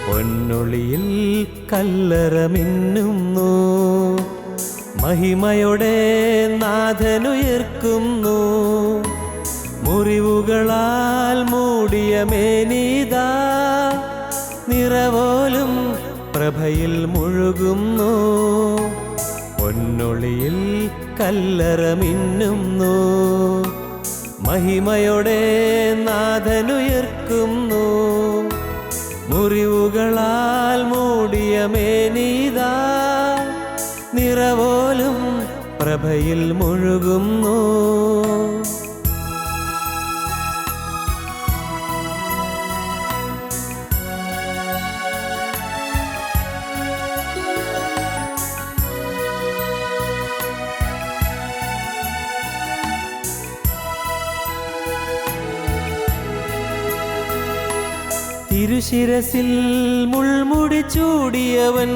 പൊന്നൊളിയിൽ കല്ലറ മിന്നുന്നു, മഹിമയോടെ നാഥനുയർക്കുന്നു. മുറിവുകളാൽ മൂടിയ മേനീതാ, നിറവോലും പ്രഭയിൽ മുഴുകുന്നു. പൊന്നൊളിയിൽ കല്ലറ മിന്നുന്നു, മഹിമയോടെ നാഥനുയർക്കുന്നു. മുറിവുകളാൽ മൂടിയ മേനീതാ, നിറവോലും പ്രഭയിൽ മുഴുകുന്നു. തിരുശിരസിൽ മുൾമുടി ചൂടിയവൻ,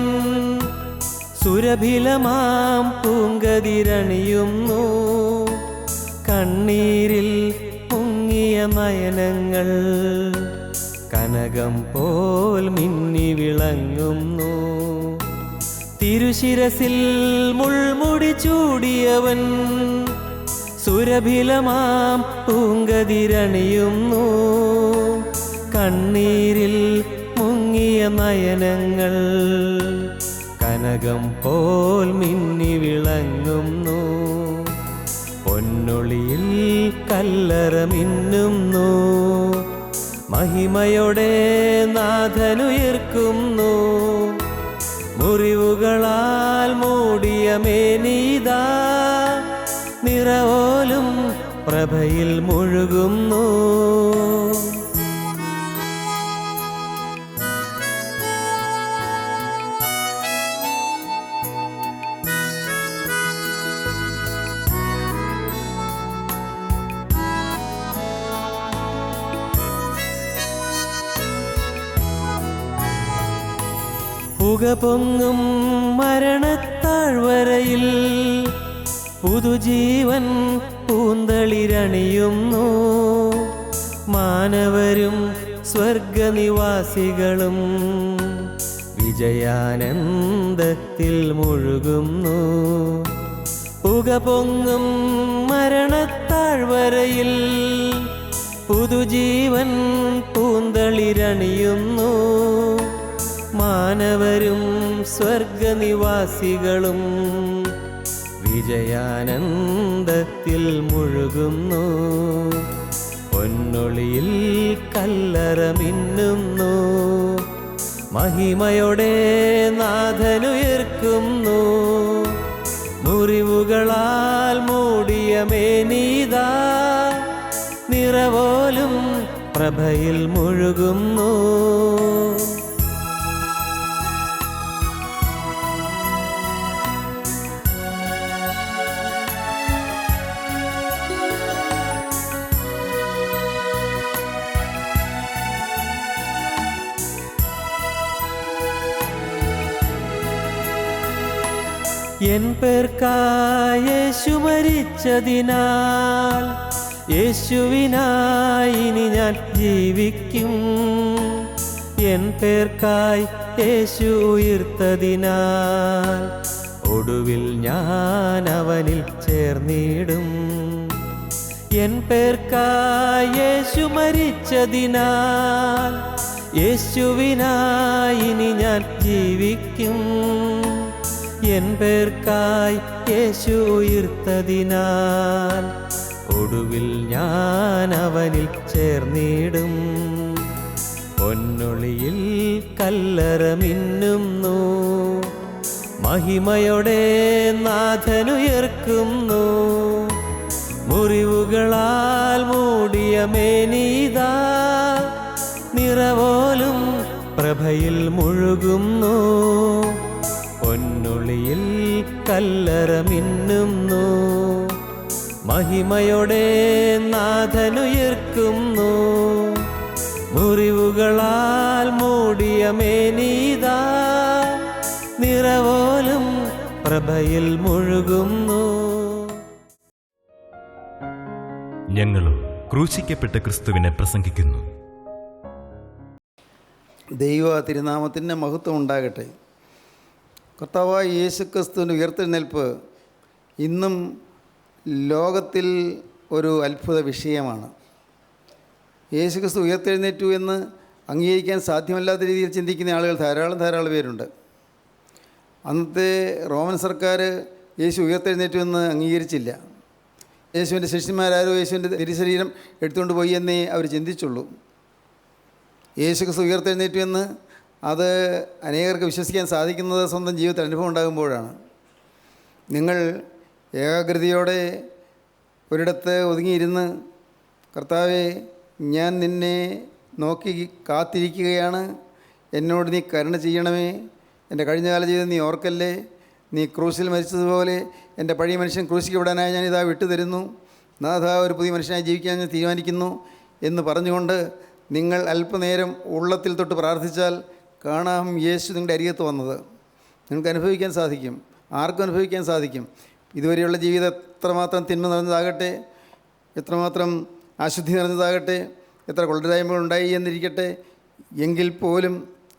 സുരഭിലമാം പൂങ്കതിരണിയുന്നു. കണ്ണീരിൽ മുങ്ങിയ നയനങ്ങൾ കനകം പോൽ മിന്നി വിളങ്ങുന്നു. തിരുശിരസിൽ മുൾമുടി ചൂടിയവൻ, സുരഭിലമാം പൂങ്കതിരണിയുന്നു. കണ്ണീരിൽ മുങ്ങിയ നയനങ്ങൾ കനകം പോൽ മിന്നി വിളങ്ങുന്നു. പൊന്നൊളിയിൽ കല്ലറ മിന്നുന്നു, മഹിമയോടെ നാഥനുയർക്കുന്നു. മുറിവുകളാൽ മൂടിയ മേനീതാ, നിറവോലും പ്രഭയിൽ മുഴുകുന്നു. പുക പൊങ്ങും മരണത്താഴ്വരയിൽ പുതുജീവൻ പൂന്തളിരണിയുന്നു. മാനവരും സ്വർഗനിവാസികളും വിജയാനന്ദത്തിൽ മുഴുകുന്നു. പുക പൊങ്ങും മരണത്താഴ്വരയിൽ പുതുജീവൻ പൂന്തളിരണിയുന്നു. മാനവരും സ്വർഗനിവാസികളും വിജയാനന്ദത്തിൽ മുഴുകുന്നു. പൊന്നൊളിയിൽ കല്ലറ മിന്നുന്നു, മഹിമയോടെ നാഥനുയർക്കുന്നു. മുറിവുകളാൽ മൂടിയ മേനീതാ, നിറവോലും പ്രഭയിൽ മുഴുകുന്നു. എൻ പേർക്കായി യേശു മരിച്ചതിനാൽ, യേശുവിനായി ഇനി ഞാൻ ജീവിക്കും. എൻ പേർക്കായി യേശു ഉയർത്തതിനാൽ, ഒടുവിൽ ഞാൻ അവനിൽ ചേർന്നിടും. എൻ പേർക്കായി യേശു മരിച്ചതിനാൽ, യേശുവിനായി ഇനി ഞാൻ ജീവിക്കും. എൻ പേർക്കായി യേശു ഉയർത്തതിനാൽ, ഒടുവിൽ ഞാൻ അവനിൽ ചേർന്നിടും. പൊന്നൊളിയിൽ കല്ലറ മിന്നുന്നു, മഹിമയോടെ നാഥനുയർക്കുന്നു. മുറിവുകളാൽ മൂടിയ മേനീതാ, നിറവോലും പ്രഭയിൽ മുഴുകുന്നു. പൊന്നൊളിയിൽ കല്ലറ മിന്നുന്നു, മഹിമയോടെ നാഥനുയർക്കുന്നു. മുറിവുകളാൽ മൂടിയ മേനീതാ, നിറവോലും പ്രഭയിൽ മുഴുകുന്നു. ഞങ്ങളും ക്രൂശിക്കപ്പെട്ട ക്രിസ്തുവിനെ പ്രസംഗിക്കുന്നു. ദൈവ തിരുനാമത്തിൻ്റെ മഹത്വം ഉണ്ടാകട്ടെ. കർത്താവായ യേശുക്രിസ്തുവിൻ്റെ ഉയർത്തെഴുന്നേൽപ്പ് ഇന്നും ലോകത്തിൽ ഒരു അത്ഭുത വിഷയമാണ്. യേശുക്രിസ്തു ഉയർത്തെഴുന്നേറ്റു എന്ന് അംഗീകരിക്കാൻ സാധ്യമല്ലാത്ത രീതിയിൽ ചിന്തിക്കുന്ന ആളുകൾ ധാരാളം പേരുണ്ട്. അന്നത്തെ റോമൻ സർക്കാർ യേശു ഉയർത്തെഴുന്നേറ്റു എന്ന് അംഗീകരിച്ചില്ല. യേശുവിൻ്റെ ശിഷ്യന്മാരാരോ യേശുവിൻ്റെ തിരുശരീരം എടുത്തുകൊണ്ട് പോയി എന്നേ അവർ ചിന്തിച്ചുള്ളൂ. യേശുക്രിസ്തു ഉയർത്തെഴുന്നേറ്റു എന്ന് അത് അനേകർക്ക് വിശ്വസിക്കാൻ സാധിക്കുന്നത് സ്വന്തം ജീവിതത്തിൽ അനുഭവം ഉണ്ടാകുമ്പോഴാണ്. നിങ്ങൾ ഏകാഗ്രതയോടെ ഒരിടത്ത് ഒതുങ്ങിയിരുന്ന്, കർത്താവേ, ഞാൻ നിന്നെ നോക്കി കാത്തിരിക്കുകയാണ്, എന്നോട് നീ കരുണ ചെയ്യണമേ, എൻ്റെ കഴിഞ്ഞകാല ജീവിതം നീ ഓർക്കല്ലേ, നീ ക്രൂശിൽ മരിച്ചതുപോലെ എൻ്റെ പഴയ മനുഷ്യൻ ക്രൂശിക്കപ്പെടാനായി ഞാനിതാ വിട്ടുതരുന്നു, നാഥ ഒരു പുതിയ മനുഷ്യനായി ജീവിക്കാൻ ഞാൻ തീരുമാനിക്കുന്നു എന്ന് പറഞ്ഞുകൊണ്ട് നിങ്ങൾ അല്പനേരം ഉള്ളത്തിൽ തൊട്ട് പ്രാർത്ഥിച്ചാൽ കാണാം യേശു നിങ്ങളുടെ അരികത്ത് വന്നത്. നിങ്ങൾക്ക് അനുഭവിക്കാൻ സാധിക്കും, ആർക്കും അനുഭവിക്കാൻ സാധിക്കും. ഇതുവരെയുള്ള ജീവിതം എത്രമാത്രം തിന്മ നിറഞ്ഞതാകട്ടെ, എത്രമാത്രം അശുദ്ധി നിറഞ്ഞതാകട്ടെ, എത്ര കൊള്ളരായ്മകൾ ഉണ്ടായി എന്നിരിക്കട്ടെ, എങ്കിൽ പോലും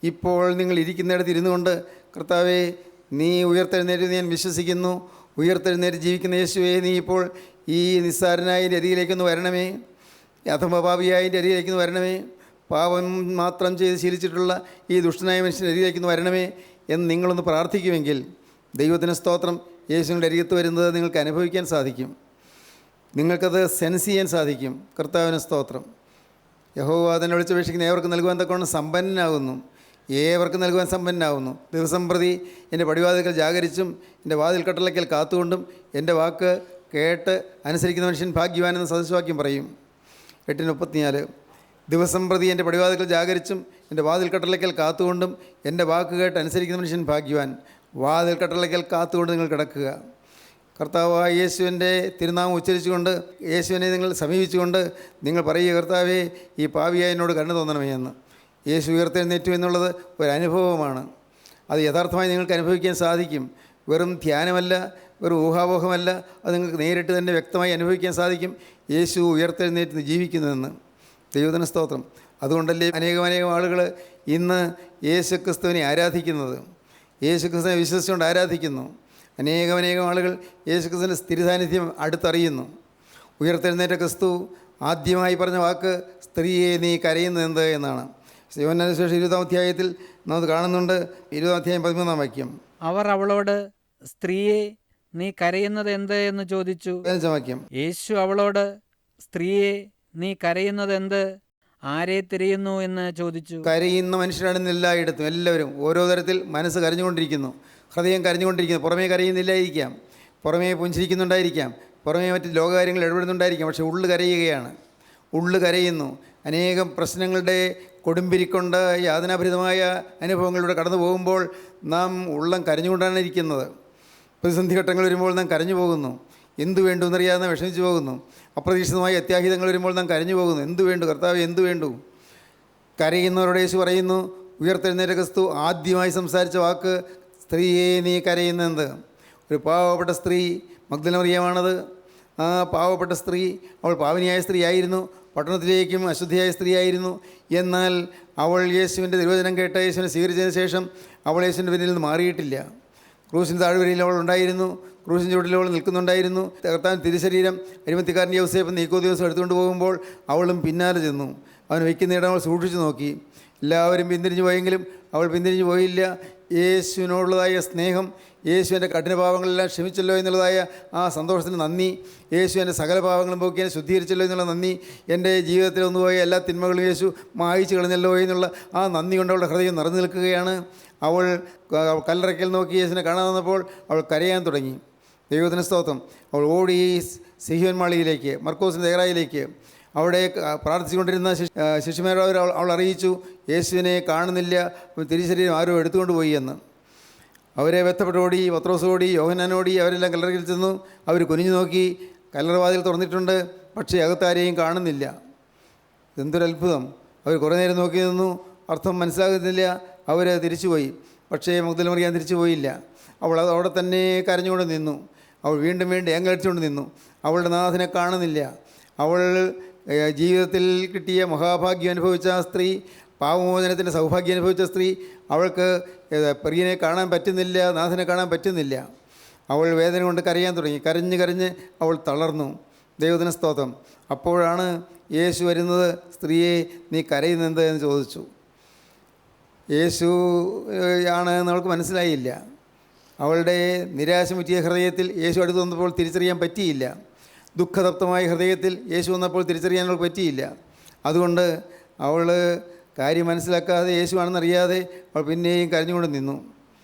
ഇപ്പോൾ നിങ്ങൾ ഇരിക്കുന്നിടത്ത് ഇരുന്നു കൊണ്ട്, കർത്താവേ, നീ ഉയർത്തെഴുന്നേറ്റ് ഞാൻ വിശ്വസിക്കുന്നു, ഉയർത്തെഴുന്നേറ്റ് ജീവിക്കുന്ന യേശുവേ, നീ ഇപ്പോൾ ഈ നിസ്സാരനായ എൻ്റെ അരികിലേക്കൊന്ന് വരണമേ, അധമപാപിയായ എൻ്റെ അരികിലേക്കൊന്ന് വരണമേ, പാപം മാത്രം ചെയ്ത് ശീലിച്ചിട്ടുള്ള ഈ ദുഷ്ടനായ മനുഷ്യൻ്റെ അരികിലേക്കൊന്ന് വരണമേ എന്ന് നിങ്ങളൊന്ന് പ്രാർത്ഥിക്കുമെങ്കിൽ ദൈവത്തിന് സ്തോത്രം, യേശുവിൻ്റെ അരികത്ത് വരുന്നത് നിങ്ങൾക്ക് അനുഭവിക്കാൻ സാധിക്കും. നിങ്ങൾക്കത് സെൻസ് ചെയ്യാൻ സാധിക്കും. കർത്താവിന് സ്തോത്രം. യഹോവ തന്നെ വിളിച്ചപേക്ഷിക്കുന്ന ഏവർക്കും നൽകുവാൻ തക്കവണ്ണം സമ്പന്നനാകുന്നു, ഏവർക്കും നൽകുവാൻ സമ്പന്നനാകുന്നു. ദിവസം പ്രതി എൻ്റെ പടിവാതിൽക്കൽ ജാഗരിച്ചും എൻ്റെ വാതിൽ കട്ടളയ്ക്കൽ കാത്തുകൊണ്ടും എൻ്റെ വാക്ക് കേട്ട് അനുസരിക്കുന്ന മനുഷ്യൻ ഭാഗ്യവാനെന്ന് സദൃശവാക്യം പറയും. 8:34. ദിവസം പ്രതി എൻ്റെ പടിവാതിൽക്കൽ ജാഗരിച്ചും എൻ്റെ വാതിൽ കട്ടളയ്ക്കൽ കാത്തുകൊണ്ടും എൻ്റെ വാക്ക് കേട്ട് അനുസരിക്കുന്ന മനുഷ്യൻ ഭാഗ്യവാൻ. വാതിൽ കട്ടളയ്ക്കൽ കാത്തുകൊണ്ട് നിങ്ങൾ കിടക്കുക. കർത്താവായ യേശുവിൻ്റെ തിരുനാമം ഉച്ചരിച്ചുകൊണ്ട്, യേശുവിനെ നിങ്ങൾ സമീപിച്ചുകൊണ്ട് നിങ്ങൾ പറയുക, കർത്താവേ, ഈ പാപിയായ എന്നോട് കരുണ തോന്നണമേ എന്ന്. യേശു ഉയർത്തെഴുന്നേറ്റു എന്നുള്ളത് ഒരു അനുഭവമാണ്. അത് യഥാർത്ഥമായി നിങ്ങൾക്ക് അനുഭവിക്കാൻ സാധിക്കും. വെറും ധ്യാനമല്ല, വെറും ഊഹാപോഹമല്ല, അത് നിങ്ങൾക്ക് നേരിട്ട് തന്നെ വ്യക്തമായി അനുഭവിക്കാൻ സാധിക്കും. യേശു ഉയർത്തെഴുന്നേറ്റ് ജീവിക്കുന്നുവെന്ന്. ദൈവത്തിന് സ്തോത്രം. അതുകൊണ്ടല്ലേ അനേകം ആളുകൾ ഇന്ന് യേശുക്രിസ്തുവിനെ ആരാധിക്കുന്നത്, യേശുക്രിസ്തുവിനെ വിശ്വസിച്ചുകൊണ്ട് ആരാധിക്കുന്നു. അനേകം ആളുകൾ യേശുക്രിസ്തുവിൻ്റെ സ്ഥിരസാന്നിധ്യം അടുത്തറിയുന്നു. ഉയർത്തെഴുന്നേറ്റ ക്രിസ്തു ആദ്യമായി പറഞ്ഞ വാക്ക്, സ്ത്രീയെ നീ കരയുന്നത് എന്നാണ്. യോഹന്നാന്റെ സുവിശേഷം 20-ാം അധ്യായത്തിൽ നമുക്ക് കാണുന്നുണ്ട്. 20-ാം അധ്യായം 13-ാം വാക്യം. അവർ അവളോട്, സ്ത്രീയെ നീ കരയുന്നത് എന്ത് എന്ന് ചോദിച്ചു. 15-ാം വാക്യം. യേശു അവളോട്, സ്ത്രീയെ നീ കരയുന്നത് എന്ത്, ആരെ തിരയുന്നു എന്ന് ചോദിച്ചു. കരയുന്ന മനുഷ്യരാണ് എല്ലായിടത്തും, എല്ലാവരും ഓരോ തരത്തിൽ മനസ്സ് കരഞ്ഞുകൊണ്ടിരിക്കുന്നു, ഹൃദയം കരഞ്ഞുകൊണ്ടിരിക്കുന്നു. പുറമേ കരയുന്നില്ലായിരിക്കാം, പുറമേ പുഞ്ചിരിക്കുന്നുണ്ടായിരിക്കാം, പുറമേ മറ്റ് ലോകകാര്യങ്ങൾ ഇടപെടുന്നുണ്ടായിരിക്കാം, പക്ഷേ ഉള്ളു കരയുകയാണ്, ഉള്ളു കരയുന്നു. അനേകം പ്രശ്നങ്ങളുടെ കൊടുമ്പിരിക്കൊണ്ട് യാതനാഭരിതമായ അനുഭവങ്ങളിലൂടെ കടന്നു പോകുമ്പോൾ നാം ഉള്ളം കരഞ്ഞുകൊണ്ടാണ് ഇരിക്കുന്നത്. പ്രതിസന്ധി ഘട്ടങ്ങൾ വരുമ്പോൾ നാം കരഞ്ഞു പോകുന്നു, എന്തു വേണ്ടു എന്നറിയാതെ വിഷമിച്ചു പോകുന്നു. അപ്രതീക്ഷിതമായ അത്യാഹിതങ്ങൾ വരുമ്പോൾ നാം കരഞ്ഞു പോകുന്നു, എന്തു വേണ്ടു കർത്താവ്, എന്തു വേണ്ടു. കരയുന്നവരോട് യേശു പറയുന്നു, ഉയർത്തെഴുന്നേറ്റ ക്രിസ്തു ആദ്യമായി സംസാരിച്ച വാക്ക്, സ്ത്രീയെ നീ കരയുന്നത്. ഒരു പാവപ്പെട്ട സ്ത്രീ, മഗ്ദലന മറിയമാണത്. ആ പാവപ്പെട്ട സ്ത്രീ, അവൾ പാവനിയായ സ്ത്രീ ആയിരുന്നു, പട്ടണത്തിലേക്കും അശുദ്ധിയായ സ്ത്രീയായിരുന്നു. എന്നാൽ അവൾ യേശുവിൻ്റെ തിരുവചനം കേട്ട് യേശുവിനെ സ്വീകരിച്ചതിന് ശേഷം അവൾ യേശുവിൻ്റെ പിന്നിൽ നിന്ന് മാറിയിട്ടില്ല. ക്രൂശിൻ്റെ താഴ്വരയിൽ അവൾ ഉണ്ടായിരുന്നു, ക്രൂശിൻ്റെ ചുവട്ടിൽ അവൾ നിൽക്കുന്നുണ്ടായിരുന്നു. കർത്താവിൻ തിരുശരീരം അരിമത്തിക്കാരൻ യൗസേപ്പ് നീക്കോദിയോസ് എടുത്തുകൊണ്ട് പോകുമ്പോൾ അവളും പിന്നാലെ ചെന്നു. അവൻ വയ്ക്കുന്നിടം അവൾ സൂക്ഷിച്ചു നോക്കി. എല്ലാവരും പിന്തിരിഞ്ഞു പോയെങ്കിലും അവൾ പിന്തിരിഞ്ഞു പോയില്ല. യേശുവിനോടുള്ളതായ സ്നേഹം, യേശുവിൻ്റെ കഠിനപാവങ്ങളെല്ലാം ക്ഷമിച്ചല്ലോ എന്നുള്ളതായ ആ സന്തോഷത്തിന് നന്ദി, യേശു എൻ്റെ സകല പാവങ്ങളും പോക്കി എന്നെ ശുദ്ധീകരിച്ചല്ലോ എന്നുള്ള നന്ദി, എൻ്റെ ജീവിതത്തിൽ ഒന്നുപോയ എല്ലാ തിന്മകളും യേശു മായിച്ചു കളഞ്ഞല്ലോ എന്നുള്ള ആ നന്ദി കൊണ്ട് അവളുടെ ഹൃദയം നിറഞ്ഞു നിൽക്കുകയാണ്. അവൾ കല്ലറയ്ക്കൽ നോക്കി യേശുവിനെ കാണാൻ വന്നപ്പോൾ അവൾ കരയാൻ തുടങ്ങി. ദൈവത്തിന് സ്തോത്രം. അവൾ ഓടി സിഹിയോൻ മാളിയിലേക്ക്, മർക്കോസിൻ്റെ ദേറായിലേക്ക്. അവിടെ പ്രാർത്ഥിച്ചുകൊണ്ടിരുന്ന ശിഷ്യന്മാരോട് അവൾ അറിയിച്ചു, യേശുവിനെ കാണുന്നില്ല, തിരുശരീരം ആരോ എടുത്തുകൊണ്ട് പോയി എന്ന്. അവരെ ബന്ധപ്പെട്ടോടി, പത്രോസോടി, യോഹന്നാനോടി, അവരെല്ലാം കല്ലറയിൽ ചെന്നു. അവർ കുനിഞ്ഞു നോക്കി, കല്ലറവാതിൽ തുറന്നിട്ടുണ്ട്, പക്ഷേ അകത്താരെയും കാണുന്നില്ല. എന്തൊരത്ഭുതം! അവർ കുറേ നേരം നോക്കി നിന്നു, അർത്ഥം മനസ്സിലാകുന്നില്ല. അവർ തിരിച്ചുപോയി. പക്ഷേ മഗ്ദലന മറിയം തിരിച്ചു പോയില്ല. അവൾ അവിടെ തന്നെ കരഞ്ഞുകൊണ്ട് നിന്നു. അവൾ വീണ്ടും ഏങ്ങടിച്ചുകൊണ്ട് നിന്നു. അവളുടെ നാഥനെ കാണുന്നില്ല. അവൾ ജീവിതത്തിൽ കിട്ടിയ മഹാഭാഗ്യം അനുഭവിച്ച ആ സ്ത്രീ പാപമോചനത്തിൻ്റെ സൗഭാഗ്യം അനുഭവിച്ച സ്ത്രീ, അവൾക്ക് പ്രിയനെ കാണാൻ പറ്റുന്നില്ല, നാഥനെ കാണാൻ പറ്റുന്നില്ല. അവൾ വേദന കൊണ്ട് കരയാൻ തുടങ്ങി. കരഞ്ഞ് കരഞ്ഞ് അവൾ തളർന്നു. ദൈവത്തിന് സ്തോത്രം. അപ്പോഴാണ് യേശു വരുന്നത്. സ്ത്രീയെ, നീ കരയുന്നത് എന്ന് ചോദിച്ചു. യേശു ആണ് എന്ന് അവൾക്ക് മനസ്സിലായില്ല. അവളുടെ നിരാശ മുറ്റിയ ഹൃദയത്തിൽ യേശു അടുത്ത് വന്നപ്പോൾ തിരിച്ചറിയാൻ പറ്റിയില്ല. ദുഃഖതപ്തമായ ഹൃദയത്തിൽ യേശു വന്നപ്പോൾ തിരിച്ചറിയാൻ അവൾക്ക് പറ്റിയില്ല. അതുകൊണ്ട് അവൾ കാര്യം മനസ്സിലാക്കാതെ, യേശുവാണെന്നറിയാതെ അവൾ പിന്നെയും കരഞ്ഞുകൊണ്ട് നിന്നു.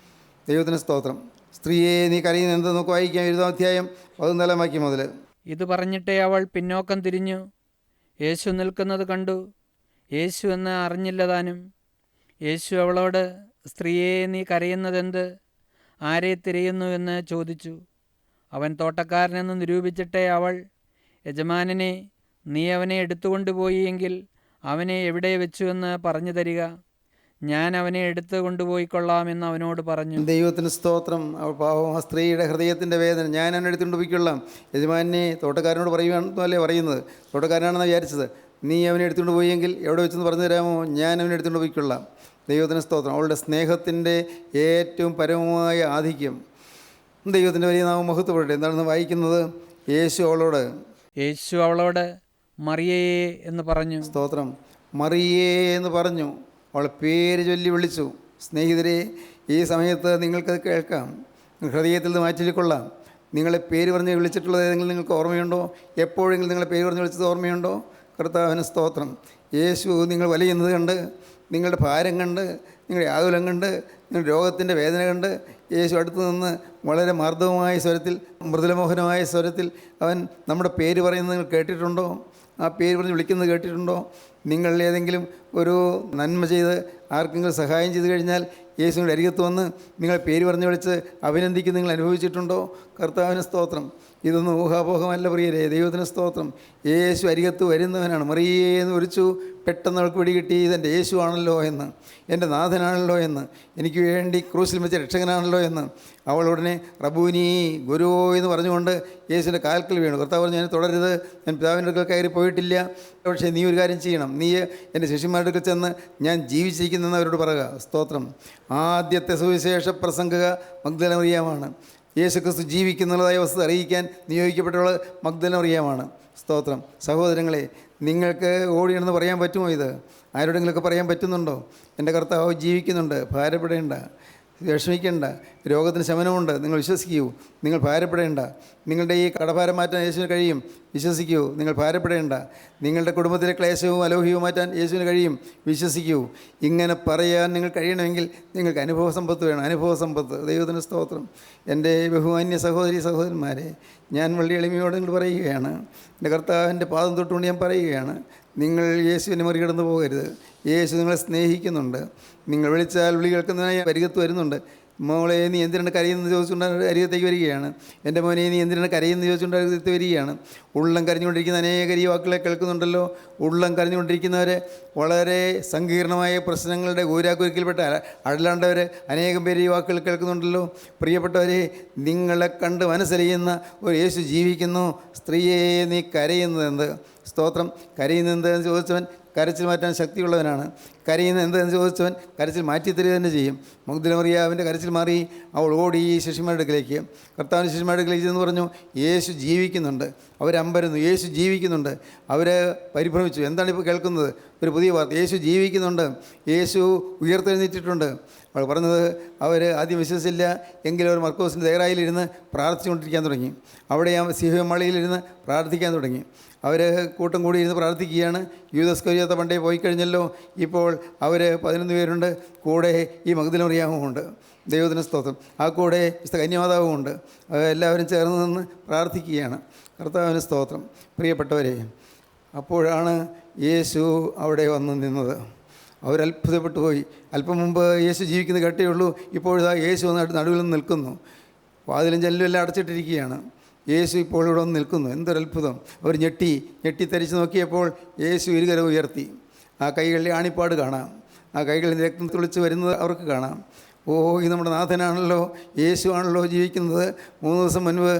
ദൈവത്തിന് സ്തോത്രം. സ്ത്രീയെ, നീ കരയുന്നത് എന്ത് നമുക്ക് വായിക്കാം. 20 അധ്യായം 14 വാക്യം മുതൽ. ഇത് പറഞ്ഞിട്ടേ അവൾ പിന്നോക്കം തിരിഞ്ഞു. യേശു നിൽക്കുന്നത് കണ്ടു. യേശു എന്ന് അറിഞ്ഞില്ല താനും. യേശു അവളോട്, സ്ത്രീയെ, നീ കരയുന്നതെന്ത്? ആരെ തിരയുന്നു എന്ന് ചോദിച്ചു. അവൻ തോട്ടക്കാരനെന്ന് നിരൂപിച്ചിട്ടേ അവൾ, യജമാനനെ, നീ അവനെ എടുത്തുകൊണ്ടുപോയി എങ്കിൽ അവനെ എവിടെ വെച്ചു എന്ന് പറഞ്ഞു തരിക. ഞാൻ അവനെ എടുത്തു കൊണ്ടുപോയിക്കൊള്ളാമെന്ന് അവനോട് പറഞ്ഞു. ദൈവത്തിന് സ്തോത്രം. പാവം ആ സ്ത്രീയുടെ ഹൃദയത്തിൻ്റെ വേദന. ഞാൻ അവനെ എടുത്തുകൊണ്ട് പോയിക്കൊള്ളാം. യജമാനെ തോട്ടക്കാരനോട് പറയുകയാണെന്നല്ലേ പറയുന്നത്. തോട്ടക്കാരനാണെന്ന് വിചാരിച്ചത്. നീ അവനെ എടുത്തുകൊണ്ട് പോയെങ്കിൽ എവിടെ വെച്ചെന്ന് പറഞ്ഞു തരാമോ? ഞാൻ അവനെ എടുത്തുകൊണ്ട് പോയിക്കൊള്ളാം. ദൈവത്തിന് സ്തോത്രം. അവളുടെ സ്നേഹത്തിൻ്റെ ഏറ്റവും പരമമായ ആധിക്യം. ദൈവത്തിൻ്റെ വലിയ നാമം മഹത്വപ്പെടട്ടെ. എന്താണെന്ന് വായിക്കുന്നത്? യേശു അവളോട് മറിയേ എന്ന് പറഞ്ഞു. സ്തോത്രം. മറിയേ എന്ന് പറഞ്ഞു. അവളെ പേര് ചൊല്ലി വിളിച്ചു. സ്നേഹിതരെ, ഈ സമയത്ത് നിങ്ങൾക്കത് കേൾക്കാം. ഹൃദയത്തിൽ നിന്ന് മാറ്റിക്കൊള്ളാം. നിങ്ങളെ പേര് പറഞ്ഞ് വിളിച്ചിട്ടുള്ളത് ഏതെങ്കിലും നിങ്ങൾക്ക് ഓർമ്മയുണ്ടോ? എപ്പോഴെങ്കിലും നിങ്ങളെ പേര് പറഞ്ഞ് വിളിച്ചത് ഓർമ്മയുണ്ടോ? കർത്താവിന് സ്തോത്രം. യേശു നിങ്ങൾ വലയുന്നത് കണ്ട്, നിങ്ങളുടെ ഭാരം കണ്ട്, നിങ്ങളുടെ ആകുലം കണ്ട്, നിങ്ങളുടെ രോഗത്തിൻ്റെ വേദന കണ്ട് യേശു അടുത്ത് നിന്ന് വളരെ മാർദ്ദവമായ സ്വരത്തിൽ, മൃദുലമോഹനമായ സ്വരത്തിൽ അവൻ നമ്മുടെ പേര് പറയുന്നത് നിങ്ങൾ കേട്ടിട്ടുണ്ടോ? ആ പേര് പറഞ്ഞ് വിളിക്കുന്നത് കേട്ടിട്ടുണ്ടോ? നിങ്ങൾ ഏതെങ്കിലും ഒരു നന്മ ചെയ്ത് ആർക്കെങ്കിലും സഹായം ചെയ്തു കഴിഞ്ഞാൽ യേശുവിൻ്റെ അരികത്ത് വന്ന് നിങ്ങളെ പേര് പറഞ്ഞ് വിളിച്ച് അഭിനന്ദിക്കുന്ന നിങ്ങൾ അനുഭവിച്ചിട്ടുണ്ടോ? കർത്താവിന് സ്തോത്രം. ഇതൊന്നും ഊഹാപോഹമല്ല പ്രിയരെ. ദൈവത്തിന് സ്തോത്രം. യേശു അരികത്ത് വരുന്നവനാണ്. മറിയേ എന്ന് വിളിച്ചു. പെട്ടെന്ന് അവൾക്ക് പിടികിട്ടി, ഇതെൻ്റെ യേശു ആണല്ലോ എന്ന്, എൻ്റെ നാഥനാണല്ലോ എന്ന്, എനിക്ക് വേണ്ടി ക്രൂശിൽ വെച്ച രക്ഷകനാണല്ലോ എന്ന്. അവൾ ഉടനെ റബൂനി, ഗുരു എന്ന് പറഞ്ഞുകൊണ്ട് യേശുവിൻ്റെ കാൽക്കൽ വീണു. കർത്താവ് പറഞ്ഞു, ഞാൻ തുടരരുത്, ഞാൻ പിതാവിൻ്റെ അടുക്കൽ കയറി പോയിട്ടില്ല. പക്ഷേ നീ ഒരു കാര്യം ചെയ്യണം. നീ എൻ്റെ ശിഷ്യന്മാരുടെ അടുക്കൽ ചെന്ന് ഞാൻ ജീവിച്ചിരിക്കുന്നെന്ന് അവരോട് പറയുക. സ്തോത്രം. ആദ്യത്തെ സുവിശേഷ പ്രസംഗക മഗ്ദലന മറിയാമാണ്. യേശുക്രിസ്തു ജീവിക്കുന്നുള്ളതായ വസ്തുത അറിയിക്കാൻ നിയോഗിക്കപ്പെട്ടവൾ മഗ്ദലന മറിയാമാണ്. സ്തോത്രം. സഹോദരങ്ങളെ, നിങ്ങൾക്ക് ഓടിയാണെന്ന് പറയാൻ പറ്റുമോ? ഇത് ആരോടെങ്കിലുമൊക്കെ പറയാൻ പറ്റുന്നുണ്ടോ? എൻ്റെ കർത്താവ് ജീവിക്കുന്നുണ്ട്, ഭാരപ്പെടേണ്ട, വിഷമിക്കേണ്ട, രോഗത്തിന് ശമനമുണ്ട്, നിങ്ങൾ വിശ്വസിക്കൂ, നിങ്ങൾ ഭാരപ്പെടേണ്ട. നിങ്ങളുടെ ഈ കടഭാരം മാറ്റാൻ യേശുവിന് കഴിയും, വിശ്വസിക്കൂ, നിങ്ങൾ ഭാരപ്പെടേണ്ട. നിങ്ങളുടെ കുടുംബത്തിലെ ക്ലേശവും അലോഹ്യവും മാറ്റാൻ യേശുവിന് കഴിയും, വിശ്വസിക്കൂ. ഇങ്ങനെ പറയാൻ നിങ്ങൾ കഴിയണമെങ്കിൽ നിങ്ങൾക്ക് അനുഭവ സമ്പത്ത് വേണം. അനുഭവ സമ്പത്ത്. ദൈവത്തിന് സ്തോത്രം. എൻ്റെ ബഹുമാന്യ സഹോദരി സഹോദരന്മാരെ, ഞാൻ വളരെ എളിമയോടെ നിങ്ങൾ പറയുകയാണ്. എൻ്റെ കർത്താവിൻ്റെ പാദം തൊട്ടുകൊണ്ട് ഞാൻ പറയുകയാണ്, നിങ്ങൾ യേശുവിനെ മറികടന്നു പോകരുത്. യേശു നിങ്ങളെ സ്നേഹിക്കുന്നുണ്ട്. നിങ്ങൾ വിളിച്ചാൽ വിളി കേൾക്കുന്നതിനായി അരികത്ത് വരുന്നുണ്ട്. മോളെ, നീ എന്തിനാണ് കരയുന്നത് ചോദിച്ചുകൊണ്ട് അരികത്തേക്ക് വരികയാണ്. എൻ്റെ മോനെ, നീ എന്തിനാണ് കരയുന്നത് ചോദിച്ചുകൊണ്ട് അരികത്ത് വരികയാണ്. ഉള്ളം കരഞ്ഞുകൊണ്ടിരിക്കുന്ന അനേക ഈ വാക്കുകളെ കേൾക്കുന്നുണ്ടല്ലോ. ഉള്ളം കരഞ്ഞുകൊണ്ടിരിക്കുന്നവരെ, വളരെ സങ്കീർണമായ പ്രശ്നങ്ങളുടെ ഊരാക്കുരുക്കിൽപ്പെട്ട അടലാണ്ടവർ അനേകം പേര് ഈ വാക്കുകൾ കേൾക്കുന്നുണ്ടല്ലോ. പ്രിയപ്പെട്ടവരെ, നിങ്ങളെ കണ്ട് മനസ്സറിയുന്ന ഒരു യേശു ജീവിക്കുന്നു. സ്ത്രീയെ, നീ കരയുന്നതെന്ത്? സ്തോത്രം. കരയുന്നത് എന്ന് ചോദിച്ചവൻ കരച്ചിൽ മാറ്റാൻ ശക്തിയുള്ളവനാണ്. കരയുന്നത് എന്തെന്ന് ചോദിച്ചവൻ കരച്ചിൽ മാറ്റിത്തരിക തന്നെ ചെയ്യും. മഗ്ദലന മറിയാവിൻ്റെ കരച്ചിൽ മാറി അവൾ ഓടി ഈ ശിഷ്യന്മാരുടെ അടുക്കലേക്ക്, കർത്താവിൻ്റെ ശിഷ്യന്മാരുടെ അടുക്കലേക്ക് എന്ന് പറഞ്ഞു, യേശു ജീവിക്കുന്നുണ്ട്. അവരമ്പരന്നു, യേശു ജീവിക്കുന്നുണ്ട്. അവർ പരിഭ്രമിച്ചു. എന്താണ് ഇപ്പോൾ കേൾക്കുന്നത്? ഒരു പുതിയ വാർത്ത. യേശു ജീവിക്കുന്നുണ്ട്, യേശു ഉയർത്തെഴുന്നേറ്റിട്ടുണ്ട്. അവൾ പറഞ്ഞത് അവർ ആദ്യം വിശ്വസിച്ചില്ല. എങ്കിലും അവർ മർക്കോസിൻ്റെ ദേറായിലിരുന്ന് പ്രാർത്ഥിച്ചുകൊണ്ടിരിക്കാൻ തുടങ്ങി. അവിടെ ആ സിഹോൻ മലയിലിരുന്ന് പ്രാർത്ഥിക്കാൻ തുടങ്ങി. അവർ കൂട്ടം കൂടി ഇരുന്ന് പ്രാർത്ഥിക്കുകയാണ്. യൂദാസ്കറിയോത്ത പണ്ടേ പോയി കഴിഞ്ഞല്ലോ. ഇപ്പോൾ അവർ 11 പേരുണ്ട്. കൂടെ ഈ മഗ്ദലന മറിയാമുമുണ്ട്. ദൈവത്തിന് സ്തോത്രം. ആ കൂടെ വിശുദ്ധ കന്യാമാതാവുമുണ്ട്. എല്ലാവരും ചേർന്ന് നിന്ന് പ്രാർത്ഥിക്കുകയാണ്. കർത്താവിന് സ്തോത്രം. പ്രിയപ്പെട്ടവരെ, അപ്പോഴാണ് യേശു അവിടെ വന്ന് നിന്നത്. അവരത്ഭുതപ്പെട്ടു പോയി. അല്പം മുമ്പ് യേശു ജീവിക്കുന്നത് കേട്ടേ ഉള്ളൂ. ഇപ്പോഴിതാ യേശു നടുവിൽ നിന്ന് നിൽക്കുന്നു. വാതിലും ജനലും എല്ലാം അടച്ചിട്ടിരിക്കുകയാണ്. യേശു ഇപ്പോൾ ഇവിടെ വന്ന് നിൽക്കുന്നു. എന്തൊരത്ഭുതം! അവർ ഞെട്ടിത്തരിച്ച് നോക്കിയപ്പോൾ യേശു ഇരുകര ഉയർത്തി. ആ കൈകളിലെ ആണിപ്പാട് കാണാം. ആ കൈകളിൽ രക്തം തുളിച്ച് വരുന്നത് അവർക്ക് കാണാം. ഓ, ഇത് നമ്മുടെ നാഥനാണല്ലോ, യേശു ആണല്ലോ ജീവിക്കുന്നത്. 3 ദിവസം മുൻപ്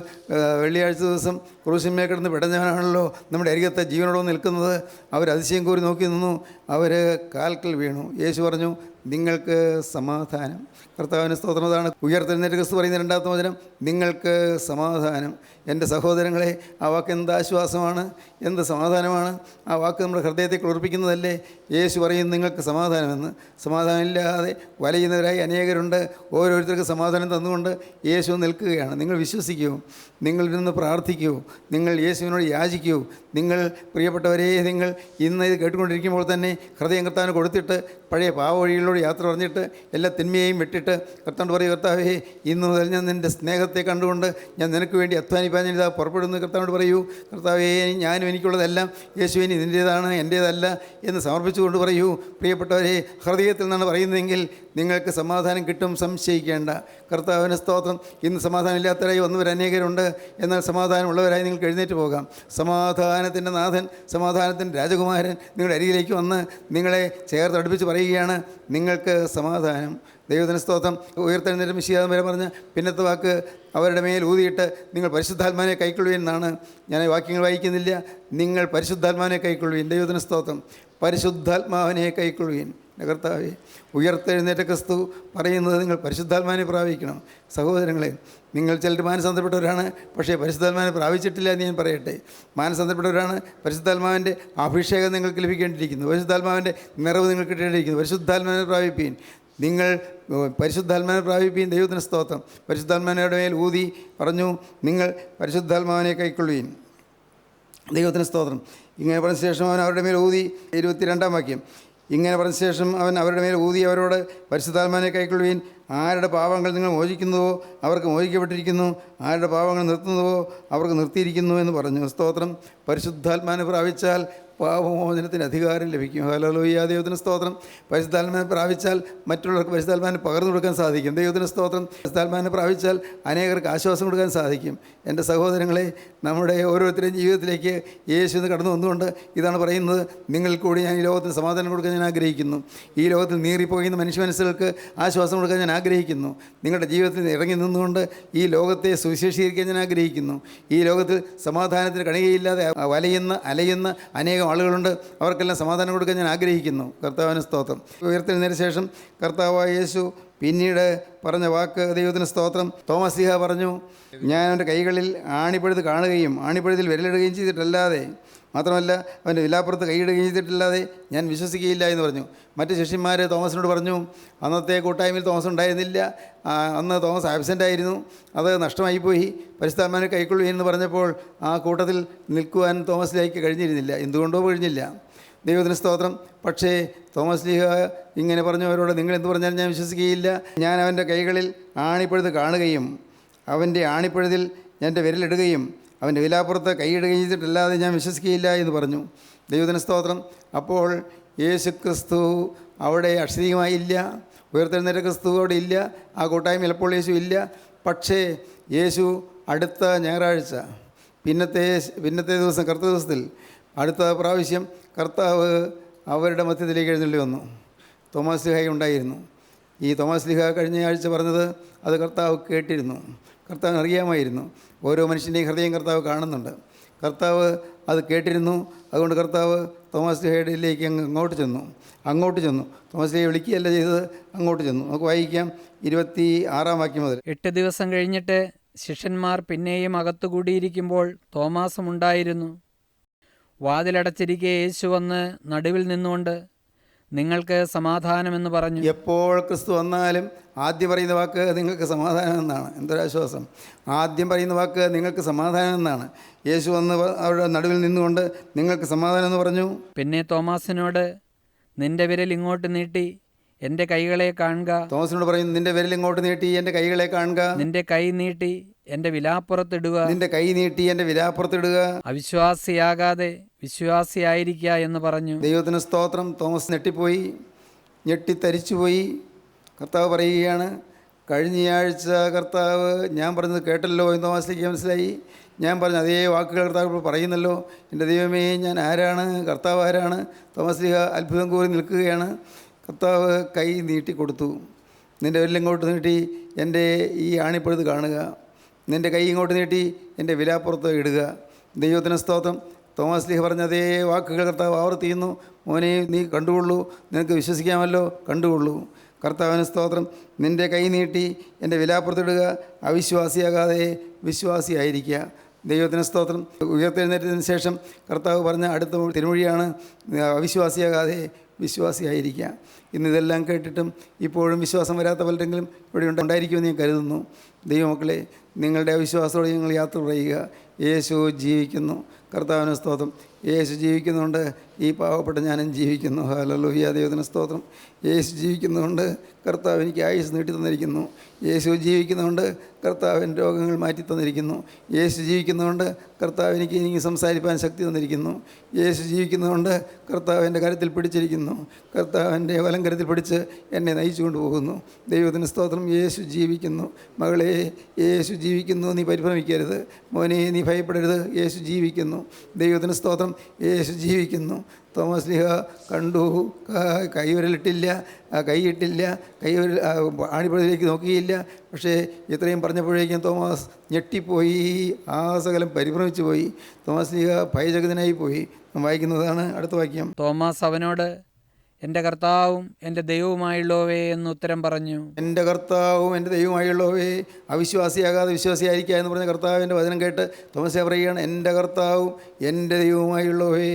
വെള്ളിയാഴ്ച ദിവസം ക്രൂശിന്മേൽ കിടന്ന് പിടഞ്ഞവനാണല്ലോ നമ്മുടെ അരികത്തെ ജീവനോട് നിൽക്കുന്നത്. അവർ അതിശയം കോരി നോക്കി നിന്നു. അവർ കാൽക്കൽ വീണു. യേശു പറഞ്ഞു, നിങ്ങൾക്ക് സമാധാനം. കർത്താവിന് സ്തോത്രം. അതാണ് ഉയർത്തെഴുന്നേറ്റ് ക്രിസ്തു പറയുന്ന രണ്ടാമത്തെ വചനം, നിങ്ങൾക്ക് സമാധാനം. എൻ്റെ സഹോദരങ്ങളെ, ആ വാക്ക് എന്ത് ആശ്വാസമാണ്, എന്ത് സമാധാനമാണ്. ആ വാക്ക് നമ്മുടെ ഹൃദയത്തെ കുളിർപ്പിക്കുന്നതല്ലേ. യേശു പറയും നിങ്ങൾക്ക് സമാധാനമെന്ന്. സമാധാനമില്ലാതെ വലയുന്നവരായി അനേകരുണ്ട്. ഓരോരുത്തർക്ക് സമാധാനം തന്നുകൊണ്ട് യേശു നിൽക്കുകയാണ്. നിങ്ങൾ വിശ്വസിക്കൂ, നിങ്ങൾ ഇരുന്ന് പ്രാർത്ഥിക്കൂ, നിങ്ങൾ യേശുവിനോട് യാചിക്കൂ. നിങ്ങൾ പ്രിയപ്പെട്ടവരെ, നിങ്ങൾ ഇന്ന് ഇത് കേട്ടുകൊണ്ടിരിക്കുമ്പോൾ തന്നെ ഹൃദയം കർത്താവിന് കൊടുത്തിട്ട് പഴയ പാവവഴികളിലൂടെ യാത്ര പറഞ്ഞിട്ട് എല്ലാ തിന്മയെയും വിട്ടിട്ട് കർത്താവിനോട് പറയും, കർത്താവേ, ഇന്ന് മുതൽ ഞാൻ നിൻ്റെ സ്നേഹത്തെ കണ്ടുകൊണ്ട് ഞാൻ നിനക്ക് വേണ്ടി അധ്വാനിപ്പാൻ ഞാനിതാ പുറപ്പെടുന്നു. കർത്താവിനോട് പറയൂ, കർത്താവേ, ഞാനും എനിക്കുള്ളതെല്ലാം യേശുവിന് നിൻ്റേതാണ്, എൻ്റേതല്ല എന്ന് സമർപ്പിച്ചുകൊണ്ട് പറയൂ. പ്രിയപ്പെട്ടവരെ, ഹൃദയത്തിൽ നിന്നാണ് പറയുന്നതെങ്കിൽ നിങ്ങൾക്ക് സമാധാനം കിട്ടും, സംശയിക്കേണ്ട. കർത്താവിന് സ്തോത്രം. ഇന്ന് സമാധാനമില്ലാത്തവരായി വന്നവർ അനേകരുണ്ട്. എന്നാൽ സമാധാനമുള്ളവരായി നിങ്ങൾക്ക് എഴുന്നേറ്റ് പോകാം. സമാധാനത്തിൻ്റെ നാഥൻ, സമാധാനത്തിൻ്റെ രാജകുമാരൻ നിങ്ങളുടെ അരികിലേക്ക് വന്ന് നിങ്ങളെ ചേർത്തടുപ്പിച്ച് പറയുകയാണ്, നിങ്ങൾക്ക് സമാധാനം. ദൈവത്തിന് സ്തോത്രം. ഉയർത്തെഴുന്നേറ്റ് മിശിഹാ വരെ പറഞ്ഞ പിന്നത്തെ വാക്ക്, അവരുടെ മേൽ ഊതിയിട്ട് നിങ്ങൾ പരിശുദ്ധാത്മാവിനെ കൈക്കൊള്ളുവിൻ എന്നാണ്. ഞാൻ വാക്യങ്ങൾ വായിക്കുന്നില്ല. നിങ്ങൾ പരിശുദ്ധാത്മാവിനെ കൈക്കൊള്ളുവിൻ. ദൈവത്തിന് സ്തോത്രം. പരിശുദ്ധാത്മാവിനെ കൈക്കൊള്ളുവിൻ. കർത്താവേ, ഉയർത്തെഴുന്നേറ്റ ക്രിസ്തു പറയുന്നത് നിങ്ങൾ പരിശുദ്ധാത്മാവിനെ പ്രാപിക്കണം. സഹോദരങ്ങളെ, നിങ്ങൾ ചിലർ മാനസാന്തരപ്പെട്ടവരാണ്, പക്ഷേ പരിശുദ്ധാത്മാവിനെ പ്രാപിച്ചിട്ടില്ല എന്ന് ഞാൻ പറയട്ടെ. മാനസാന്തരപ്പെട്ടവരാണ്. പരിശുദ്ധാത്മാവിൻ്റെ അഭിഷേകം നിങ്ങൾക്ക് ലഭിക്കേണ്ടിയിരിക്കുന്നു. പരിശുദ്ധാത്മാവിൻ്റെ നിറവ് നിങ്ങൾക്ക് കിട്ടേണ്ടിയിരിക്കുന്നു. പരിശുദ്ധാത്മാവിനെ പ്രാപിപ്പീൻ. നിങ്ങൾ പരിശുദ്ധാത്മാവിനെ പ്രാപിപ്പീൻ. ദൈവത്തിന് സ്തോത്രം. പരിശുദ്ധാത്മാവിനോട് മേൽ ഊതി പറഞ്ഞു, നിങ്ങൾ പരിശുദ്ധാത്മാവിനെ കൈക്കൊള്ളുവീൻ. ദൈവത്തിന് സ്തോത്രം. ഇങ്ങനെ പറഞ്ഞ ശേഷം അവൻ അവരുടെ മേൽ ഊതി, 22-ാം വാക്യം, ഇങ്ങനെ പറഞ്ഞ ശേഷം അവൻ അവരുടെ മേൽ ഊതി അവരോട്, പരിശുദ്ധാത്മാവിനെ കൈക്കൊള്ളുവീൻ. ആരുടെ പാപങ്ങൾ നിങ്ങൾ മോചിക്കുന്നുവോ അവർക്ക് മോചിക്കപ്പെട്ടിരിക്കുന്നു, ആരുടെ പാപങ്ങൾ നിർത്തുന്നുവോ അവർക്ക് നിർത്തിയിരിക്കുന്നു എന്ന് പറഞ്ഞു. സ്തോത്രം. പരിശുദ്ധാത്മാവിനെ പ്രാപിച്ചാൽ പാപമോചനത്തിന് അധികാരം ലഭിക്കും. ഹല്ലേലൂയ. ദൈവത്തിന് സ്തോത്രം. പരിശുദ്ധാത്മാവിനെ പ്രാപിച്ചാൽ മറ്റുള്ളവർക്ക് പരിശുദ്ധാത്മാവിനെ പകർന്നു കൊടുക്കാൻ സാധിക്കും. ദൈവത്തിന് സ്തോത്രം. പരിശുദ്ധാത്മാവിനെ പ്രാപിച്ചാൽ അനേകർക്ക് ആശ്വാസം കൊടുക്കാൻ സാധിക്കും. എൻ്റെ സഹോദരങ്ങളെ, നമ്മുടെ ഓരോരുത്തരുടെയും ജീവിതത്തിലേക്ക് യേശു എന്ന് കടന്നു വന്നുകൊണ്ട് ഇതാണ് പറയുന്നത്, നിങ്ങൾ കൂടി ഞാൻ ഈ ലോകത്തിന് സമാധാനം കൊടുക്കാൻ ഞാൻ ആഗ്രഹിക്കുന്നു. ഈ ലോകത്തിൽ നീറിപ്പോകുന്ന മനുഷ്യ മനസ്സുകൾക്ക് ആശ്വാസം കൊടുക്കാൻ ഞാൻ ആഗ്രഹിക്കുന്നു. നിങ്ങളുടെ ജീവിതത്തിൽ ഇറങ്ങി നിന്നുകൊണ്ട് ഈ ലോകത്തെ സുവിശേഷീകരിക്കാൻ ഞാൻ ആഗ്രഹിക്കുന്നു. ഈ ലോകത്തിൽ സമാധാനത്തിന് കണികയില്ലാതെ വലയുന്ന അലയുന്ന അനേകം ആളുകളുണ്ട്. അവർക്കെല്ലാം സമാധാനം കൊടുക്കാൻ ഞാൻ ആഗ്രഹിക്കുന്നു. കർത്താവിന് സ്തോത്രം. ഉയർത്തെഴുന്നതിന് ശേഷം കർത്താവായ യേശു പിന്നീട് പറഞ്ഞ വാക്ക്, ദൈവത്തിന് സ്തോത്രം. തോമസ് ലീഹ പറഞ്ഞു, ഞാൻ അവൻ്റെ കൈകളിൽ ആണിപ്പഴുത് കാണുകയും ആണിപ്പഴുതിൽ വിരലിടുകയും ചെയ്തിട്ടല്ലാതെ, മാത്രമല്ല അവൻ്റെ വിലാപ്പുറത്ത് കൈയിടുകയും ചെയ്തിട്ടില്ലാതെ ഞാൻ വിശ്വസിക്കുകയില്ല എന്ന് പറഞ്ഞു. മറ്റ് ശിഷ്യന്മാർ തോമസിനോട് പറഞ്ഞു, അന്നത്തെ കൂട്ടായ്മയിൽ തോമസ് ഉണ്ടായിരുന്നില്ല, അന്ന് തോമസ് ആബ്സെൻ്റ് ആയിരുന്നു, അത് നഷ്ടമായിപ്പോയി. പരിശുദ്ധാത്മാവിനെ കൈക്കൊള്ളൂ എന്ന് പറഞ്ഞപ്പോൾ ആ കൂട്ടത്തിൽ നിൽക്കുവാൻ തോമസ് ലീഹയ്ക്ക് കഴിഞ്ഞിരുന്നില്ല. എന്തുകൊണ്ടോ കഴിഞ്ഞില്ല. ദൈവത്തിന് സ്തോത്രം. പക്ഷേ തോമസ് ലീഹ ഇങ്ങനെ പറഞ്ഞു അവരോട്, നിങ്ങൾ എന്ത് പറഞ്ഞാലും ഞാൻ വിശ്വസിക്കുകയില്ല. ഞാൻ അവൻ്റെ കൈകളിൽ ആണിപ്പഴുത് കാണുകയും അവൻ്റെ ആണിപ്പഴുതിൽ എൻ്റെ വിരലിടുകയും അവൻ്റെ വിലാപ്പുറത്ത് കൈയിടുകയും ചെയ്തിട്ടല്ലാതെ ഞാൻ വിശ്വസിക്കുകയില്ല എന്ന് പറഞ്ഞു. ദൈവത്തിന് സ്തോത്രം. അപ്പോൾ യേശു ക്രിസ്തു അവിടെ അക്ഷരീയമായില്ല. ഉയർത്തെഴുന്നേറ്റ ക്രിസ്തു അവിടെ ഇല്ല. ആ കൂട്ടായ്മ എപ്പോൾ യേശു ഇല്ല. പക്ഷേ യേശു അടുത്ത ഞായറാഴ്ച, പിന്നത്തെ ദിവസം, കർത്തൃ ദിവസത്തിൽ അടുത്ത പ്രാവശ്യം കർത്താവ് അവരുടെ മധ്യത്തിലേക്ക് എഴുന്നള്ളി വന്നു. തോമസ് ലീഹ ഉണ്ടായിരുന്നു. ഈ തോമസ് ലീഹ കഴിഞ്ഞ ആഴ്ച പറഞ്ഞത് അത് കർത്താവ് കേട്ടിരുന്നു. കർത്താവിന് അറിയാമായിരുന്നു. ഓരോ മനുഷ്യൻ്റെയും ഹൃദയം കർത്താവ് കാണുന്നുണ്ട്. കർത്താവ് അത് കേട്ടിരുന്നു. അതുകൊണ്ട് കർത്താവ് തോമസ് ലീഹയിലേക്ക് അങ്ങോട്ട് ചെന്നു. തോമസ് ലീഹയെ വിളിക്കുകയല്ല ചെയ്തത്, അങ്ങോട്ട് ചെന്നു. നമുക്ക് വായിക്കാം 26-ാം വാക്യം മുതൽ. 8 ദിവസം കഴിഞ്ഞിട്ട് ശിഷ്യന്മാർ പിന്നെയും അകത്തുകൂടിയിരിക്കുമ്പോൾ തോമാസും ഉണ്ടായിരുന്നു. വാതിലടച്ചിരിക്കെ യേശു വന്ന് നടുവിൽ നിന്നുകൊണ്ട്, നിങ്ങൾക്ക് സമാധാനമെന്ന് പറഞ്ഞു. എപ്പോൾ ക്രിസ്തു വന്നാലും ആദ്യം പറയുന്ന വാക്ക് നിങ്ങൾക്ക് സമാധാനം എന്നാണ്. എന്തൊരാശ്വാസം! ആദ്യം പറയുന്ന വാക്ക് നിങ്ങൾക്ക് സമാധാനം എന്നാണ്. യേശു വന്ന് അവരുടെ നടുവിൽ നിന്നുകൊണ്ട് നിങ്ങൾക്ക് സമാധാനം എന്ന് പറഞ്ഞു. പിന്നെ തോമാസിനോട്, നിന്റെ വിരൽ ഇങ്ങോട്ട് നീട്ടി എൻ്റെ കൈകളെ കാണുക. തോമസിനോട് പറയുന്നു, നിന്റെ വിരൽ ഇങ്ങോട്ട് നീട്ടി എൻ്റെ കൈകളെ കാണുക. നിന്റെ കൈ നീട്ടി എൻ്റെ വിലാപ്പുറത്തിടുക. നിന്റെ കൈ നീട്ടി എൻ്റെ വിലാപ്പുറത്തിടുക. അവിശ്വാസിയാകാതെ വിശ്വാസിയായിരിക്കുക എന്ന് പറഞ്ഞു. ദൈവത്തിന് സ്തോത്രം. തോമസ് ഞെട്ടിത്തരിച്ചുപോയി. കർത്താവ് പറയുകയാണ്, കഴിഞ്ഞയാഴ്ച കർത്താവ് ഞാൻ പറഞ്ഞത് കേട്ടല്ലോ എന്ന് തോമസിലേക്ക് മനസ്സിലായി. ഞാൻ പറഞ്ഞ അതേ വാക്കുകൾ കർത്താവ് പറയുന്നല്ലോ. എൻ്റെ ദൈവമേ, ഞാൻ ആരാണ്? കർത്താവ് ആരാണ്? തോമസ് ലീഹ അത്ഭുതം കൂറി നിൽക്കുകയാണ്. കർത്താവ് കൈ നീട്ടിക്കൊടുത്തു. നിൻ്റെ വിരലിങ്ങോട്ട് നീട്ടി എൻ്റെ ഈ ആണിപ്പഴുത് കാണുക. നിൻ്റെ കൈ ഇങ്ങോട്ട് നീട്ടി എൻ്റെ വിലാപ്പുറത്ത് ഇടുക. ദൈവത്തിന് സ്തോത്രം. തോമസ് ലീഹ പറഞ്ഞ അതേ വാക്കുകൾ കർത്താവ് ആവർത്തിക്കുന്നു. മോനെ, നീ കണ്ടുകൊള്ളൂ, നിനക്ക് വിശ്വസിക്കാമല്ലോ, കണ്ടുകൊള്ളൂ. കർത്താവിന് സ്തോത്രം. നിൻ്റെ കൈ നീട്ടി എൻ്റെ വിലാപ്പുറത്തിടുക, അവിശ്വാസിയാകാതെ വിശ്വാസിയായിരിക്കുക. ദൈവത്തിന് സ്തോത്രം. ഉയർത്തെഴുന്നേറ്റതിന് ശേഷം കർത്താവ് പറഞ്ഞ അടുത്ത തിരുമൊഴിയാണ് അവിശ്വാസിയാകാതെ വിശ്വാസിയായിരിക്കുക. ഇന്നിതെല്ലാം കേട്ടിട്ടും ഇപ്പോഴും വിശ്വാസം വരാത്ത പലരെങ്കിലും ഇവിടെ ഉണ്ടായിരിക്കുമെന്ന് ഞാൻ കരുതുന്നു. ദൈവമക്കളെ, നിങ്ങളുടെ അവിശ്വാസത്തോടെ നിങ്ങൾ യാത്ര പറയുക. യേശു ജീവിക്കുന്നു. കർത്താവിന് സ്തോത്രം. യേശു ജീവിക്കുന്നുണ്ട്, ഈ പാവപ്പെട്ട ഞാനും ജീവിക്കുന്നു. ഹല്ലേലൂയ. ദൈവത്തിന് സ്തോത്രം. യേശു ജീവിക്കുന്നുണ്ട്, കർത്താവ് എനിക്ക് ആയുസ് നീട്ടി തന്നിരിക്കുന്നു. യേശു ജീവിക്കുന്നുണ്ട്, കർത്താവിൻ്റെ രോഗങ്ങൾ മാറ്റി തന്നിരിക്കുന്നു. യേശു ജീവിക്കുന്നുണ്ട്, കർത്താവ് എനിക്ക് സംസാരിക്കാൻ ശക്തി തന്നിരിക്കുന്നു. യേശു ജീവിക്കുന്നുണ്ട്, കർത്താവ് എൻ്റെ കരത്തിൽ പിടിച്ചിരിക്കുന്നു. കർത്താവിൻ്റെ വലം കരത്തിൽ പിടിച്ച് എന്നെ നയിച്ചു കൊണ്ടുപോകുന്നു. ദൈവത്തിന് സ്തോത്രം. യേശു ജീവിക്കുന്നു. മകളെ, യേശു ജീവിക്കുന്നു. നീ പരിഭ്രമിക്കരുത്. മോനെ, നീ ഭയപ്പെടരുത്. യേശു ജീവിക്കുന്നു. ദൈവത്തിന് സ്തോത്രം. യേശു ജീവിക്കുന്നു. തോമസ് ലീഹ കണ്ടു, കൈവിരലിട്ടില്ല, കൈയിട്ടില്ല, ആണിപ്പുറത്തിലേക്ക് നോക്കിയില്ല. പക്ഷേ ഇത്രയും പറഞ്ഞപ്പോഴേക്കും തോമസ് ഞെട്ടിപ്പോയി, സകലം പരിഭ്രമിച്ചു പോയി. തോമസ് ലീഹ ഭയചകിതനായി പോയി. വായിക്കുന്നതാണ് അടുത്ത വാക്യം. തോമസ് അവനോട്, എൻ്റെ കർത്താവും എൻ്റെ ദൈവവുമായുള്ളവേ എന്ന് ഉത്തരം പറഞ്ഞു. എൻ്റെ കർത്താവും എൻ്റെ ദൈവമായുള്ളവേ, അവിശ്വാസിയാകാതെ വിശ്വാസിയായിരിക്കുക എന്ന് പറഞ്ഞ കർത്താവിൻ്റെ വചനം കേട്ട് തോമസ് പറയുകയാണ്, എൻ്റെ കർത്താവും എൻ്റെ ദൈവവുമായുള്ളവേ.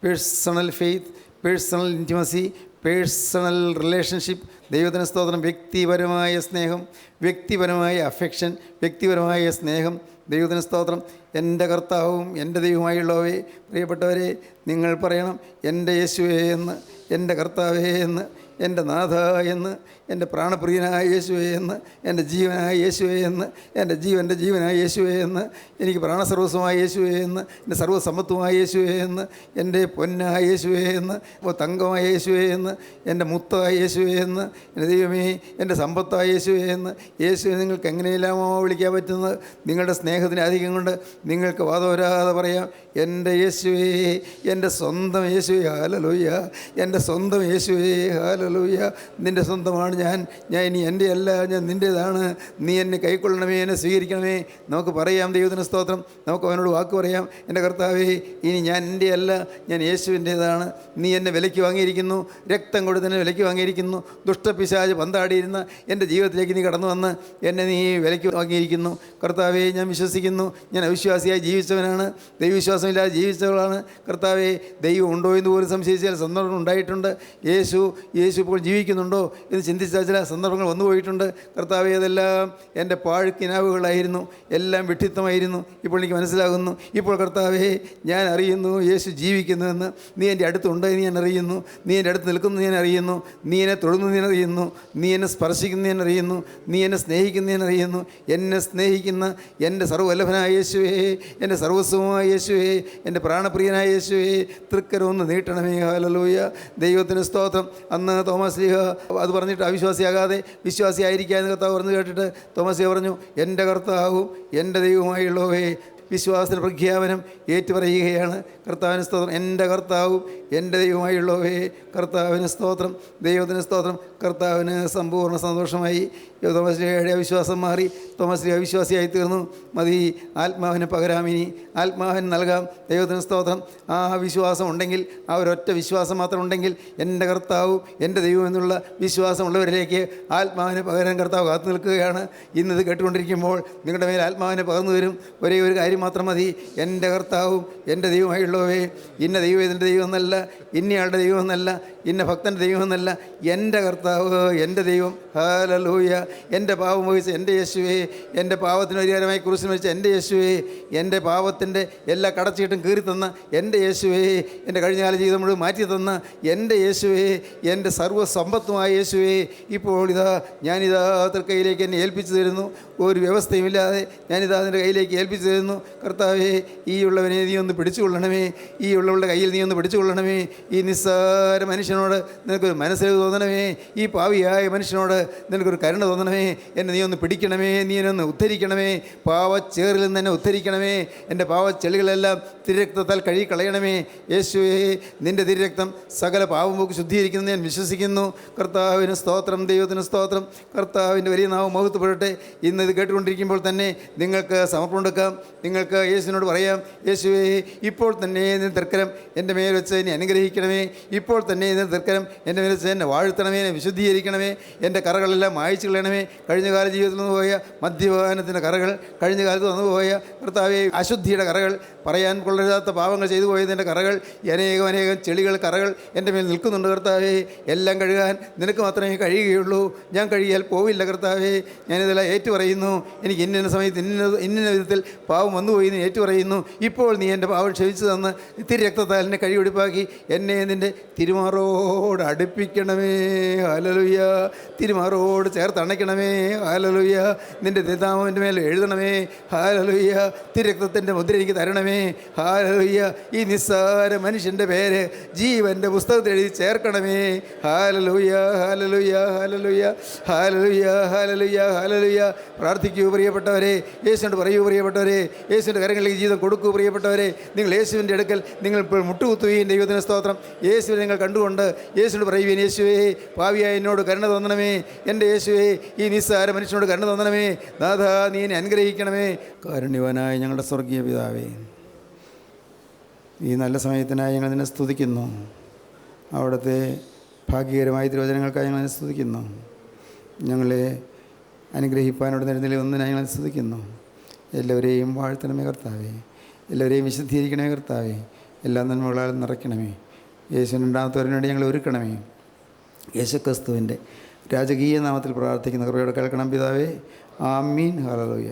Personal faith, personal intimacy, personal relationship. ദൈവത്തിന് സ്തോത്രം. വ്യക്തിപരമായ സ്നേഹം, വ്യക്തിപരമായ അഫെക്ഷൻ, വ്യക്തിപരമായ സ്നേഹം. ദൈവത്തിന് സ്തോത്രം. എൻ്റെ കർത്താവും എൻ്റെ ദൈവമായുള്ളവേ. പ്രിയപ്പെട്ടവരെ, നിങ്ങൾ പറയണം, എൻ്റെ യേശുവേ എന്ന്, എൻ്റെ കർത്താവേ എന്ന്, എൻ്റെ നാഥ എന്ന്, എൻ്റെ പ്രാണപ്രിയനായ യേശുവേ എന്ന്, എൻ്റെ ജീവനായ യേശുവേ എന്ന്, എൻ്റെ ജീവൻ്റെ ജീവനായ യേശുവേ എന്ന്, എനിക്ക് പ്രാണസർവസ്വമായ യേശുവേ എന്ന്, എൻ്റെ സർവ്വസമ്പത്തുമായ യേശുവേ എന്ന്, എൻ്റെ പൊന്നായ യേശുവേ എന്ന്, തങ്കമായ യേശുവേ എന്ന്, എൻ്റെ മുത്തായ യേശുവേ എന്ന്, എൻ്റെ ദൈവമേ എൻ്റെ സമ്പത്തായ യേശുവേ എന്ന്. യേശുവെ നിങ്ങൾക്ക് എങ്ങനെയെല്ലാമോ വിളിക്കാൻ പറ്റുന്നത്. നിങ്ങളുടെ സ്നേഹത്തിന് അധികം കൊണ്ട് നിങ്ങൾക്ക് വാദവരാതെ പറയാം, എൻ്റെ യേശുവേ, എൻ്റെ സ്വന്തം യേശുവേ. ഹല്ലേലൂയ. എൻ്റെ സ്വന്തം യേശുവേ. ഹല്ലേലൂയ. നിൻ്റെ സ്വന്തമാണ് ഞാൻ ഇനി എൻ്റെ അല്ല, ഞാൻ നിൻ്റേതാണ്. നീ എന്നെ കൈക്കൊള്ളണമേ, എന്നെ സ്വീകരിക്കണമേ. നമുക്ക് പറയാം. ദൈവത്തിന് സ്തോത്രം. നമുക്ക് അവനോട് വാക്ക് പറയാം, എൻ്റെ കർത്താവേ, ഇനി ഞാൻ എൻ്റെ അല്ല, ഞാൻ യേശുവിൻ്റേതാണ്. നീ എന്നെ വിലയ്ക്ക് വാങ്ങിയിരിക്കുന്നു, രക്തം കൊടുത്ത് എന്നെ വിലയ്ക്ക് വാങ്ങിയിരിക്കുന്നു. ദുഷ്ടപിശാച് പന്താടിയിരുന്ന എൻ്റെ ജീവിതത്തിലേക്ക് നീ കടന്നു വന്ന് എന്നെ നീ വിലയ്ക്ക് വാങ്ങിയിരിക്കുന്നു. കർത്താവേ, ഞാൻ വിശ്വസിക്കുന്നു. ഞാൻ അവിശ്വാസിയായി ജീവിച്ചവനാണ്, ദൈവവിശ്വാസമില്ലാതെ ജീവിച്ചവളാണ്. കർത്താവേ, ദൈവം ഉണ്ടോ എന്ന് പോലും സംശയിച്ച സന്ദർഭം ഉണ്ടായിട്ടുണ്ട്. യേശു ഇപ്പോൾ ജീവിക്കുന്നുണ്ടോ എന്ന് ചിന്തിച്ച ചില സന്ദർഭങ്ങൾ വന്നു പോയിട്ടുണ്ട്. കർത്താവേ, അതെല്ലാം എൻ്റെ പാഴ്ക്കിനാവുകളായിരുന്നു, എല്ലാം വിഡ്ഢിത്തമായിരുന്നു. ഇപ്പോൾ എനിക്ക് മനസ്സിലാകുന്നു. ഇപ്പോൾ കർത്താവേ, ഞാൻ അറിയുന്നു യേശു ജീവിക്കുന്നുവെന്ന്. നീ എൻ്റെ അടുത്തുണ്ട് എന്ന് ഞാൻ അറിയുന്നു. നീ എൻ്റെ അടുത്ത് നിൽക്കുന്നു ഞാൻ അറിയുന്നു. നീ എന്നെ തൊടുന്നു ഞാൻ അറിയുന്നു. നീ എന്നെ സ്പർശിക്കുന്നു ഞാൻ അറിയുന്നു. നീ എന്നെ സ്നേഹിക്കുന്നു ഞാൻ അറിയുന്നു. എന്നെ സ്നേഹിക്കുന്ന എൻ്റെ സർവ്വവല്ലഭനായ യേശുവേ, എൻ്റെ സർവസ്വമായ യേശുവേ, എൻ്റെ പ്രാണപ്രിയനായ യേശുവേ, തൃക്കരമൊന്ന് നീട്ടണമേ. ഹല്ലേലൂയ. ദൈവത്തിന് സ്തോത്രം. അന്ന് തോമസ് ലീഹ അത് പറഞ്ഞിട്ട് അവിശ്വാസിയാകാതെ വിശ്വാസിയായിരിക്കുക എന്ന് കർത്താവ് പറഞ്ഞു കേട്ടിട്ട് തോമസ് ലീഹ പറഞ്ഞു, എൻ്റെ കർത്താവും എൻ്റെ ദൈവവുമായുള്ളവേ. വിശ്വാസത്തിന് പ്രഖ്യാപനം ഏറ്റുപറയുകയാണ്. കർത്താവിന് സ്തോത്രം. എൻ്റെ കർത്താവും എൻ്റെ ദൈവമായുള്ളവേ. കർത്താവിന് സ്തോത്രം. ദൈവത്തിന് സ്തോത്രം. കർത്താവിന് സമ്പൂർണ്ണ സന്തോഷമായി. തോമസ് ലീഹയുടെ അവിശ്വാസം മാറി. തോമസ് ലീഹ അവിശ്വാസിയായി തീർന്നു. മതി, ആത്മാവിന് പകരാമിനി, ആത്മാവിന് നൽകാം. ദൈവത്തിന് സ്തോത്രം. ആ വിശ്വാസം ഉണ്ടെങ്കിൽ, ആ ഒരൊറ്റ വിശ്വാസം മാത്രം ഉണ്ടെങ്കിൽ, എൻ്റെ കർത്താവും എൻ്റെ ദൈവം എന്നുള്ള വിശ്വാസമുള്ളവരിലേക്ക് ആത്മാവിന് പകരാൻ കർത്താവ് കാത്തു നിൽക്കുകയാണ്. ഇന്നിത് കേട്ടുകൊണ്ടിരിക്കുമ്പോൾ നിങ്ങളുടെ മേൽ ആത്മാവിനെ പകർന്നു വരും. ഒരേ ഒരു കാര്യം മാത്രം മതി, എൻ്റെ കർത്താവും എൻ്റെ ദൈവമായുള്ളവേ. ഇന്ന ദൈവം ഇതിൻ്റെ ദൈവം എന്നല്ല, ഇന്നയാളുടെ ദൈവം എന്നല്ല, ഇന്ന ഭക്തൻ്റെ ദൈവം എന്നല്ല, എൻ്റെ കർത്താവ് എൻ്റെ ദൈവം. ഹല്ലേലൂയ. എൻ്റെ പാപം വഹിച്ച എൻ്റെ യേശുവേ, എൻ്റെ പാപത്തിന് പരിഹാരമായി കുരിശിൽ മരിച്ച എൻ്റെ യേശുവേ, എൻ്റെ പാപത്തിൻ്റെ എല്ലാ കടച്ചീട്ടും കീറി തന്ന എൻ്റെ യേശുവേ, എൻ്റെ കഴിഞ്ഞകാല ജീവിതം മുഴുവൻ മാറ്റി തന്ന എൻ്റെ യേശുവേ, എൻ്റെ സർവ്വസമ്പത്തുമായ യേശുവേ, ഇപ്പോൾ ഞാനിതാ തൃക്കൈയിലേക്ക് എന്നെ ഏൽപ്പിച്ചു തരുന്നു. ഒരു വ്യവസ്ഥയുമില്ലാതെ ഞാനിതാ അതിൻ്റെ കയ്യിലേക്ക് ഏൽപ്പിച്ചു തരുന്നു. കർത്താവേ, ഈ ഉള്ളവനെ നീ ഒന്ന് പിടിച്ചുകൊള്ളണമേ. ഈ ഉള്ളവളുടെ കയ്യിൽ നീ ഒന്ന് പിടിച്ചുകൊള്ളണമേ. ഈ നിസ്സാര മനുഷ്യനോട് നിനക്കൊരു മനസ്സിൽ തോന്നണമേ. ഈ പാവിയായ മനുഷ്യനോട് നിനക്കൊരു കരുണ തോന്നണമേ. എന്നെ നീ ഒന്ന് പിടിക്കണമേ. നീ എന്നെ ഒന്ന് ഉദ്ധരിക്കണമേ. പാവച്ചേറിൽ നിന്ന് എന്നെ ഉദ്ധരിക്കണമേ. എൻ്റെ പാവച്ചെളികളെല്ലാം തിരുരക്തത്താൽ കഴുകിക്കളയണമേ. യേശുവേ, നിൻ്റെ തിരുരക്തം സകല പാവം പോക്ക് ശുദ്ധീകരിക്കുന്നത് ഞാൻ വിശ്വസിക്കുന്നു. കർത്താവിന് സ്തോത്രം. ദൈവത്തിന് സ്തോത്രം. കർത്താവിൻ്റെ വലിയ നാമം മഹത്വപ്പെടട്ടെ. ഇന്ന് ഇത് കേട്ടുകൊണ്ടിരിക്കുമ്പോൾ തന്നെ നിങ്ങൾക്ക് സമർപ്പണം എടുക്കാം. നിങ്ങൾക്ക് യേശുവിനോട് പറയാം, യേശുവേ, ഇപ്പോൾ തന്നെ ഇതിന് തൃക്കരം എൻ്റെ മേൽ വെച്ച് എന്നെ അനുഗ്രഹിക്കണമേ. ഇപ്പോൾ തന്നെ ഇതിന് തൃക്കരം എൻ്റെ മേൽ വെച്ച് എന്നെ വാഴ്ത്തണമേ, എന്നെ വിശുദ്ധീകരിക്കണമേ. എൻ്റെ കറകളെല്ലാം മായ്ച്ചു കളയണമേ. കഴിഞ്ഞ കാല ജീവിതത്തിൽ നിന്ന് പോയ മദ്യപാനത്തിൻ്റെ കറകൾ, കഴിഞ്ഞ കാലത്ത് വന്നു പോയ കർത്താവേ അശുദ്ധിയുടെ കറകൾ, പറയാൻ കൊള്ളരുതാത്ത പാവങ്ങൾ ചെയ്തു പോയതിൻ്റെ കറകൾ, അനേകം ചെളികൾ കറകൾ എൻ്റെ മേൽ നിൽക്കുന്നുണ്ട് കർത്താവേ. എല്ലാം കഴുകാൻ നിനക്ക് മാത്രമേ കഴിയുകയുള്ളൂ. ഞാൻ കഴിയാൽ പോവില്ല കർത്താവേ. ഞാനിതെല്ലാം ഏറ്റുപറയുന്നു. എനിക്ക് ഇന്ന സമയത്ത് ഇന്ന വിധത്തിൽ പാവം വന്നുപോയി എന്ന് ഏറ്റുപറയുന്നു. ഇപ്പോൾ നീ എൻ്റെ പാവം ക്ഷമിച്ചു തന്ന് ഇത്തിരി രക്തത്താൽ എന്നെ കഴിവെടുപ്പാക്കി എന്നെ നിൻ്റെ തിരുമാറോട് അടുപ്പിക്കണമേ. ഹല്ലേലൂയ. തിരുമാറോട് ചേർത്ത് അണയ്ക്കണമേ. ഹല്ലേലൂയ. നിൻ്റെ നിതാമൻ്റെ മേൽ എഴുതണമേ. ഹല്ലേലൂയ. തിരുരക്തത്തിൻ്റെ മുദ്ര എനിക്ക് തരണമേ. ഹല്ലേലൂയ. ഈ നിസ്സാര മനുഷ്യൻ്റെ പേര് ജീവൻ്റെ പുസ്തകത്തിൽ എഴുതി ചേർക്കണമേ. ഹല്ലേലൂയ, ഹല്ലേലൂയ, ഹല്ലേലൂയ, ഹല്ലേലൂയ, ഹല്ലേലൂയ, ഹല്ലേലൂയ. പ്രാർത്ഥിക്കൂ പ്രിയപ്പെട്ടവരെ, യേശുവിനോട് പറയൂ പ്രിയപ്പെട്ടവരെ, യേശുവിൻ്റെ കരങ്ങളിലേക്ക് ജീവിതം കൊടുക്കൂ പ്രിയപ്പെട്ടവരെ. നിങ്ങൾ യേശുവിൻ്റെ അടുക്കൽ നിങ്ങൾ ഇപ്പോൾ മുട്ടുകുത്തുകയും ദൈവത്തിന് സ്തോത്രം. യേശുവിനെ നിങ്ങൾ കണ്ടുകൊണ്ട് യേശുവിനോട് പറയുകയും, യേശുവേ, പാവിയായ എന്നോട് കരുണ തോന്നണമേ. എൻ്റെ യേശുവേ, ഈ നിസ്സാര മനുഷ്യനോട് കരുണ തോന്നണമേ. നാഥ, നീ എന്നെ അനുഗ്രഹിക്കണമേ. കാരുണ്യവാനായ ഞങ്ങളുടെ സ്വർഗീയ പിതാവേ, ഈ നല്ല സമയത്തിനായി ഞങ്ങൾ നിന്നെ സ്തുതിക്കുന്നു. അവിടുത്തെ ഭാഗ്യകരമായ തിരുവചനങ്ങൾക്കായി ഞങ്ങൾ നിന്നെ സ്തുതിക്കുന്നു. ഞങ്ങളെ അനുഗ്രഹിപ്പാനോട് നിരന്തരം ഒന്നിനായി ഞങ്ങൾ സ്തുതിക്കുന്നു. എല്ലാവരെയും വാഴ്ത്തണമേ കർത്താവേ. എല്ലാവരെയും വിശുദ്ധീകരിക്കണമേ കർത്താവേ. എല്ലാ നന്മകളാൽ നിറയ്ക്കണമേ. യേശുവിന് രണ്ടാമത്തവരിന് വേണ്ടി ഞങ്ങൾ ഒരുക്കണമേ. യേശുക്രിസ്തുവിൻ്റെ രാജകീയ നാമത്തിൽ പ്രാർത്ഥിക്കുന്ന കൃപയോടെ കേൾക്കണം പിതാവേ. ആമീൻ. ഹല്ലേലൂയ.